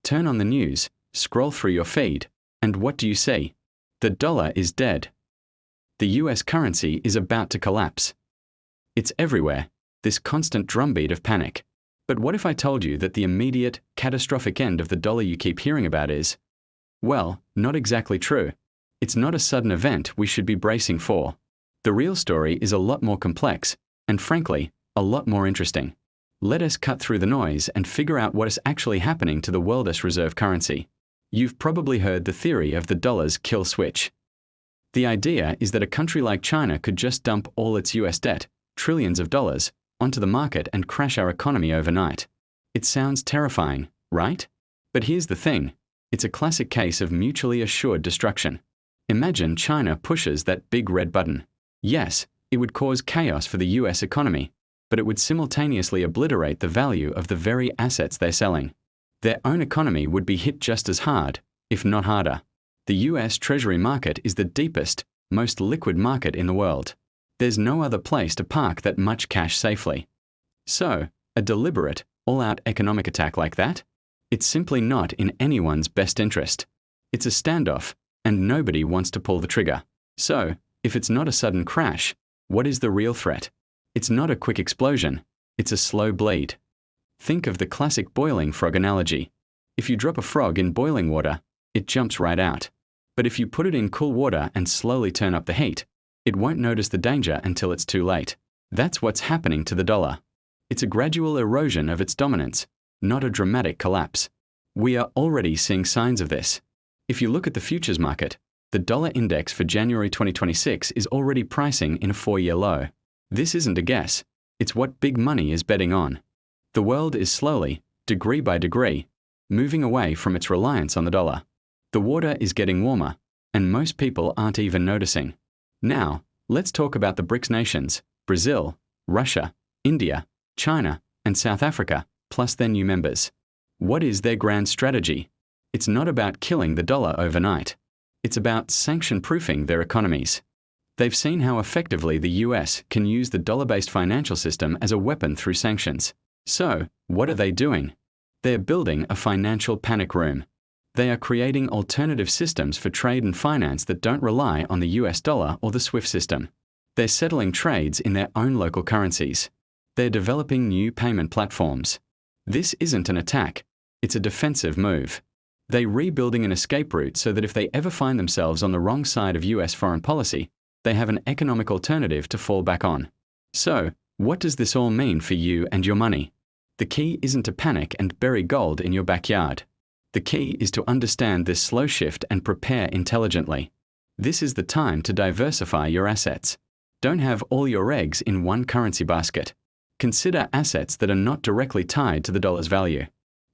Turn on the news, scroll through your feed, and what do you see? The dollar is dead. The US currency is about to collapse. It's everywhere, this constant drumbeat of panic. But what if I told you that the immediate, catastrophic end of the dollar you keep hearing about is, well, not exactly true. It's not a sudden event we should be bracing for. The real story is a lot more complex, and frankly, a lot more interesting. Let us cut through the noise and figure out what is actually happening to the world's reserve currency. You've probably heard the theory of the dollar's kill switch. The idea is that a country like China could just dump all its US debt, trillions of dollars, onto the market and crash our economy overnight. It sounds terrifying, right? But here's the thing. It's a classic case of mutually assured destruction. Imagine China pushes that big red button. Yes, it would cause chaos for the US economy, but it would simultaneously obliterate the value of the very assets they're selling. Their own economy would be hit just as hard, if not harder. The US Treasury market is the deepest, most liquid market in the world. There's no other place to park that much cash safely. So, a deliberate, all-out economic attack like that? It's simply not in anyone's best interest. It's a standoff, and nobody wants to pull the trigger. So, if it's not a sudden crash, what is the real threat? It's not a quick explosion, it's a slow bleed. Think of the classic boiling frog analogy. If you drop a frog in boiling water, it jumps right out. But if you put it in cool water and slowly turn up the heat, it won't notice the danger until it's too late. That's what's happening to the dollar. It's a gradual erosion of its dominance, not a dramatic collapse. We are already seeing signs of this. If you look at the futures market, the dollar index for January 2026 is already pricing in a 4-year low. This isn't a guess. It's what big money is betting on. The world is slowly, degree by degree, moving away from its reliance on the dollar. The water is getting warmer, and most people aren't even noticing. Now, let's talk about the BRICS nations, Brazil, Russia, India, China, and South Africa, plus their new members. What is their grand strategy? It's not about killing the dollar overnight. It's about sanction-proofing their economies. They've seen how effectively the US can use the dollar-based financial system as a weapon through sanctions. So, what are they doing? They're building a financial panic room. They are creating alternative systems for trade and finance that don't rely on the US dollar or the SWIFT system. They're settling trades in their own local currencies. They're developing new payment platforms. This isn't an attack, it's a defensive move. They're rebuilding an escape route so that if they ever find themselves on the wrong side of US foreign policy, they have an economic alternative to fall back on. So, what does this all mean for you and your money? The key isn't to panic and bury gold in your backyard. The key is to understand this slow shift and prepare intelligently. This is the time to diversify your assets. Don't have all your eggs in one currency basket. Consider assets that are not directly tied to the dollar's value.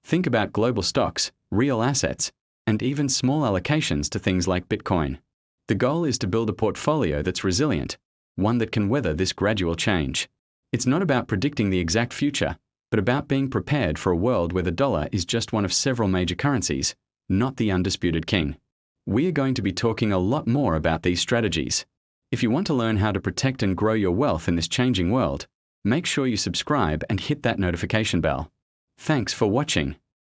Think about global stocks, real assets, and even small allocations to things like Bitcoin. The goal is to build a portfolio that's resilient, one that can weather this gradual change. It's not about predicting the exact future, but about being prepared for a world where the dollar is just one of several major currencies, not the undisputed king. We are going to be talking a lot more about these strategies. If you want to learn how to protect and grow your wealth in this changing world, make sure you subscribe and hit that notification bell. Thanks for watching.